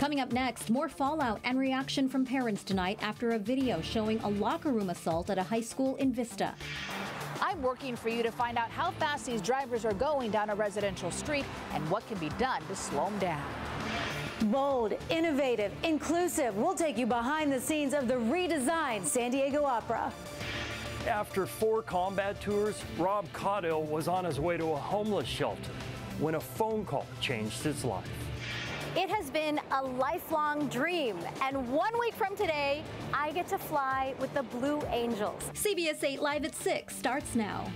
Coming up next, more fallout and reaction from parents tonight after a video showing a locker room assault at a high school in Vista. I'm working for you to find out how fast these drivers are going down a residential street and what can be done to slow them down. Bold, innovative, inclusive. We'll take you behind the scenes of the redesigned San Diego Opera. After 4 combat tours, Rob Caudill was on his way to a homeless shelter when a phone call changed his life. It has been a lifelong dream, and 1 week from today, I get to fly with the Blue Angels. CBS 8 Live at 6 starts now.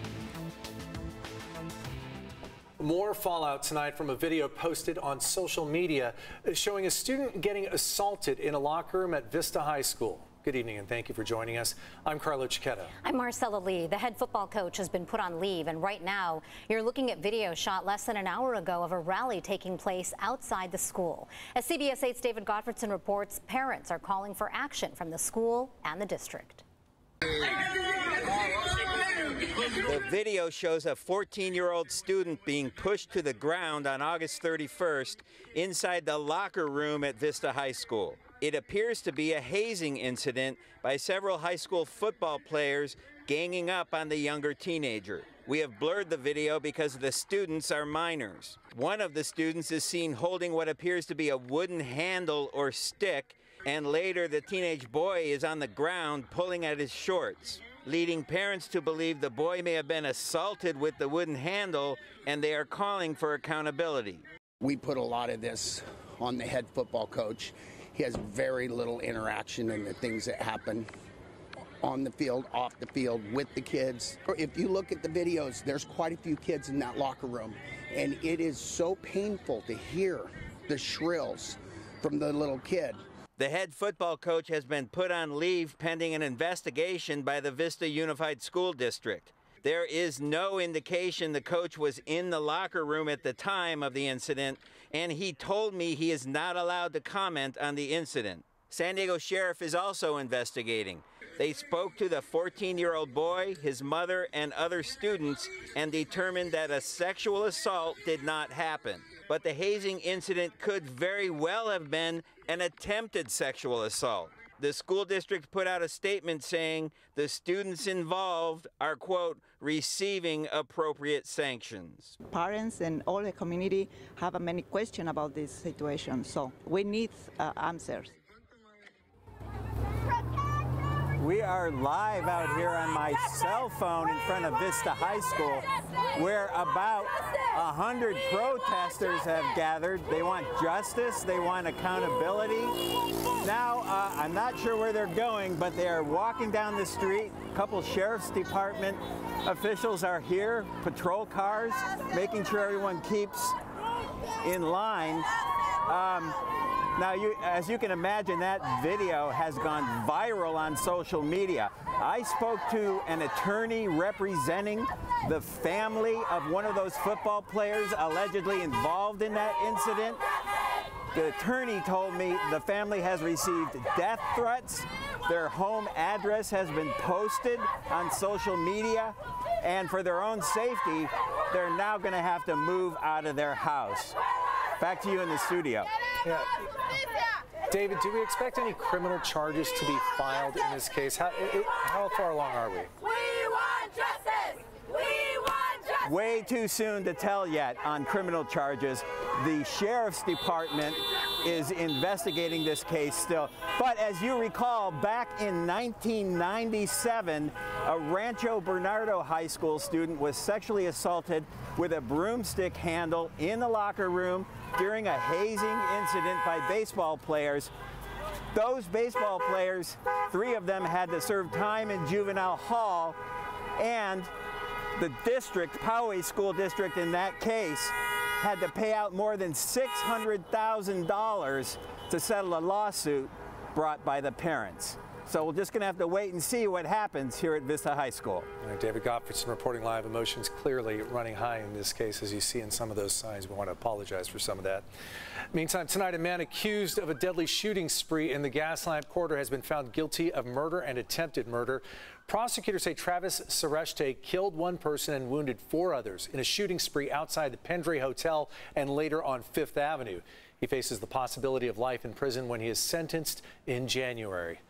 More fallout tonight from a video posted on social media showing a student getting assaulted in a locker room at Vista High School. Good evening and thank you for joining us. I'm Carlo Cicchetto. I'm Marcella Lee. The head football coach has been put on leave, and right now you're looking at video shot less than an hour ago of a rally taking place outside the school. As CBS 8's David Gottfredson reports, parents are calling for action from the school and the district. The video shows a 14-year-old student being pushed to the ground on August 31st inside the locker room at Vista High School. It appears to be a hazing incident by several high school football players ganging up on the younger teenager. We have blurred the video because the students are minors. One of the students is seen holding what appears to be a wooden handle or stick, and later the teenage boy is on the ground pulling at his shorts, leading parents to believe the boy may have been assaulted with the wooden handle, and they are calling for accountability. We put a lot of this on the head football coach. He has very little interaction in the things that happen on the field, off the field, with the kids. If you look at the videos, there's quite a few kids in that locker room, and it is so painful to hear the shrills from the little kid. The head football coach has been put on leave pending an investigation by the Vista Unified School District. There is no indication the coach was in the locker room at the time of the incident, and he told me he is not allowed to comment on the incident. San Diego Sheriff is also investigating. They spoke to the 14-year-old boy, his mother, and other students and determined that a sexual assault did not happen. But the hazing incident could very well have been an attempted sexual assault. The school district put out a statement saying the students involved are, quote, receiving appropriate sanctions. Parents and all the community have many questions about this situation, so we need answers. We are live out here on my cell phone in front of Vista High School, where about 100 protesters have gathered. They want justice, they want accountability. Now, I'm not sure where they're going, but they are walking down the street. A couple sheriff's department officials are here, patrol cars, making sure everyone keeps in line. Now, as you can imagine, that video has gone viral on social media. I spoke to an attorney representing the family of one of those football players allegedly involved in that incident. The attorney told me the family has received death threats. Their home address has been posted on social media, and for their own safety, they're now going to have to move out of their house. Back to you in the studio. Yeah. David, do we expect any criminal charges to be filed in this case? How far along are we? We want justice! We want justice! Way too soon to tell yet on criminal charges. The sheriff's department is investigating this case still. But as you recall, back in 1997, a Rancho Bernardo High School student was sexually assaulted with a broomstick handle in the locker room during a hazing incident by baseball players. Those baseball players, 3 of them had to serve time in juvenile hall, and the district, Poway School District in that case, had to pay out more than $600,000 to settle a lawsuit brought by the parents. So we're just going to have to wait and see what happens here at Vista High School. All right, David Gottfriedson reporting live. Emotions clearly running high in this case, as you see in some of those signs. We want to apologize for some of that. Meantime, tonight, a man accused of a deadly shooting spree in the Gaslamp corridor has been found guilty of murder and attempted murder. Prosecutors say Travis Sereste killed one person and wounded 4 others in a shooting spree outside the Pendray Hotel and later on 5th Avenue. He faces the possibility of life in prison when he is sentenced in January.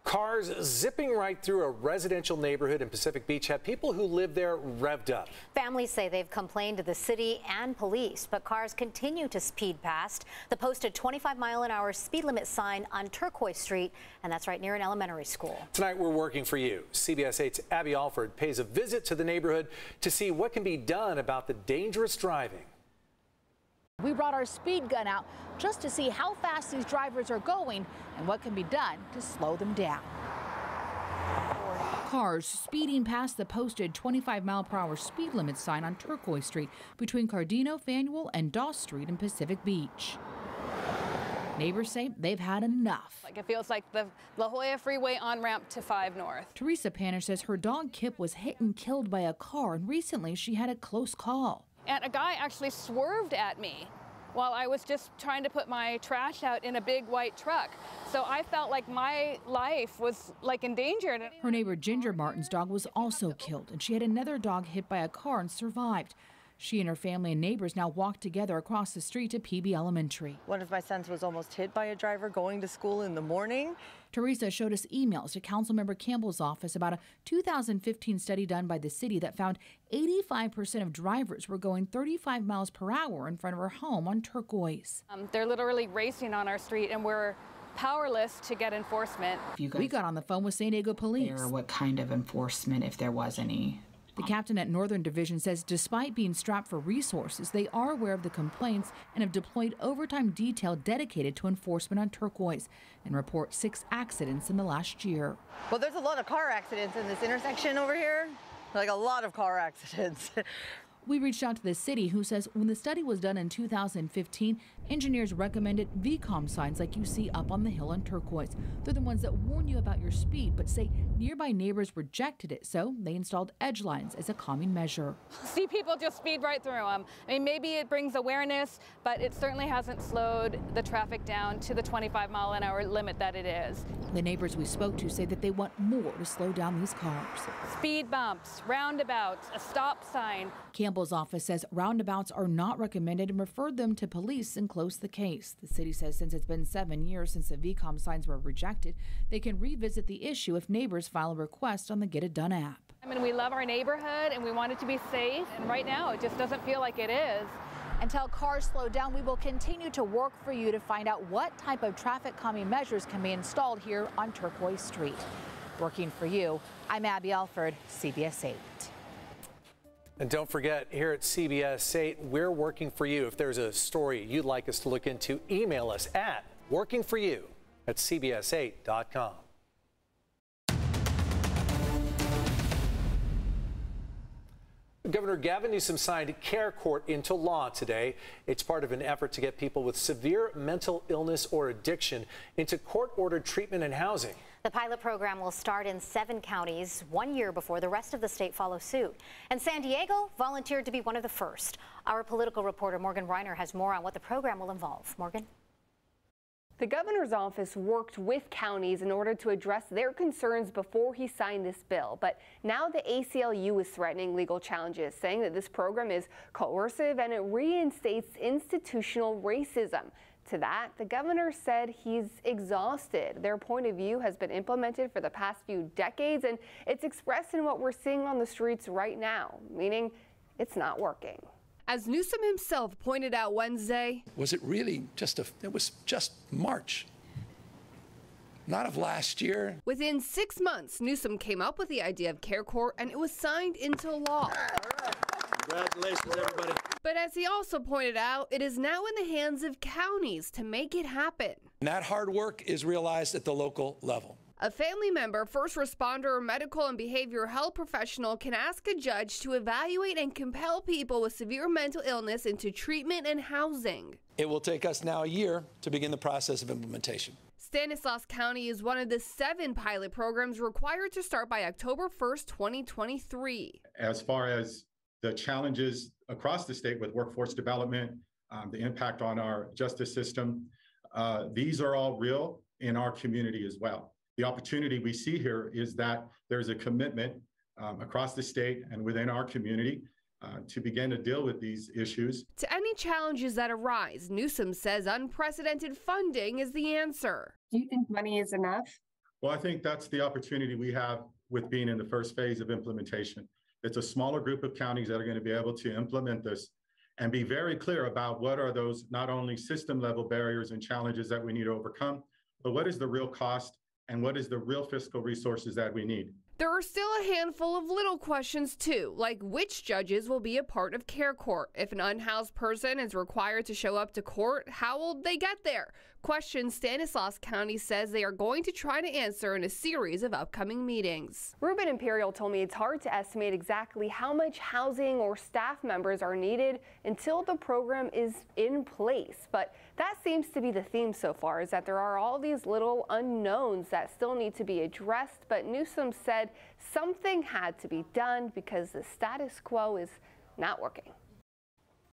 Cars zipping right through a residential neighborhood in Pacific Beach have people who live there revved up. Families say they've complained to the city and police, but cars continue to speed past the posted 25-mile-an-hour speed limit sign on Turquoise Street, and that's right near an elementary school. Tonight, we're working for you. CBS 8's Abby Alford pays a visit to the neighborhood to see what can be done about the dangerous driving. We brought our speed gun out just to see how fast these drivers are going and what can be done to slow them down. Cars speeding past the posted 25-mile-per-hour speed limit sign on Turquoise Street between Cardino, Faneuil, and Doss Street in Pacific Beach. Neighbors say they've had enough. It feels like the La Jolla Freeway on-ramp to 5 North. Teresa Panish says her dog Kip was hit and killed by a car, and recently she had a close call. And a guy actually swerved at me while I was just trying to put my trash out in a big white truck. So I felt like my life was like endangered. Her neighbor Ginger Martin's dog was also killed, and she had another dog hit by a car and survived. She and her family and neighbors now walk together across the street to PB Elementary. One of my sons was almost hit by a driver going to school in the morning. Teresa showed us emails to Councilmember Campbell's office about a 2015 study done by the city that found 85% of drivers were going 35 miles per hour in front of her home on Turquoise. They're literally racing on our street, and we're powerless to get enforcement. We got on the phone with San Diego police. What kind of enforcement, if there was any? The captain at Northern Division says despite being strapped for resources, they are aware of the complaints and have deployed overtime detail dedicated to enforcement on Turquoise and report 6 accidents in the last year. Well, there's a lot of car accidents in this intersection over here, like a lot of car accidents. We reached out to the city, who says when the study was done in 2015, engineers recommended VCOM signs like you see up on the hill on Turquoise. They're the ones that warn you about your speed, but say nearby neighbors rejected it, so they installed edge lines as a calming measure. See people just speed right through them. I mean, maybe it brings awareness, but it certainly hasn't slowed the traffic down to the 25-mile-an-hour limit that it is. The neighbors we spoke to say that they want more to slow down these cars. Speed bumps, roundabouts, a stop sign. Campbell's office says roundabouts are not recommended and referred them to police and closed the case. The city says since it's been 7 years since the VCOM signs were rejected, they can revisit the issue if neighbors file a request on the Get It Done app. I mean, we love our neighborhood and we want it to be safe, and right now it just doesn't feel like it is. Until cars slow down, we will continue to work for you to find out what type of traffic calming measures can be installed here on Turquoise Street. Working for you, I'm Abby Alford, CBS 8. And don't forget, here at CBS 8, we're working for you. If there's a story you'd like us to look into, email us at workingforyou@cbs8.com. Governor Gavin Newsom signed Care Court into law today. It's part of an effort to get people with severe mental illness or addiction into court-ordered treatment and housing. The pilot program will start in 7 counties 1 year before the rest of the state follows suit. And San Diego volunteered to be one of the first. Our political reporter Morgan Reiner has more on what the program will involve. Morgan? The governor's office worked with counties in order to address their concerns before he signed this bill. But now the ACLU is threatening legal challenges, saying that this program is coercive and it reinstates institutional racism. To that, the governor said he's exhausted. Their point of view has been implemented for the past few decades, and it's expressed in what we're seeing on the streets right now, meaning it's not working. As Newsom himself pointed out Wednesday, was it really it was just March, not of last year. Within 6 months, Newsom came up with the idea of Care Court, and it was signed into law. Congratulations, everybody. But as he also pointed out, it is now in the hands of counties to make it happen. And that hard work is realized at the local level. A family member, first responder, or medical and behavioral health professional can ask a judge to evaluate and compel people with severe mental illness into treatment and housing. It will take us now a year to begin the process of implementation. Stanislaus County is one of the 7 pilot programs required to start by October 1st, 2023. As far as the challenges across the state with workforce development, the impact on our justice system, these are all real in our community as well. The opportunity we see here is that there's a commitment across the state and within our community to begin to deal with these issues. To any challenges that arise, Newsom says unprecedented funding is the answer. Do you think money is enough? Well, I think that's the opportunity we have with being in the first phase of implementation. It's a smaller group of counties that are going to be able to implement this and be very clear about what are those not only system level barriers and challenges that we need to overcome, but what is the real cost and what is the real fiscal resources that we need. There are still a handful of little questions too, like which judges will be a part of care court. If an unhoused person is required to show up to court, how will they get there? Questions Stanislaus County says they are going to try to answer in a series of upcoming meetings. Ruben Imperial told me it's hard to estimate exactly how much housing or staff members are needed until the program is in place. But that seems to be the theme so far, is that there are all these little unknowns that still need to be addressed. But Newsom said something had to be done because the status quo is not working.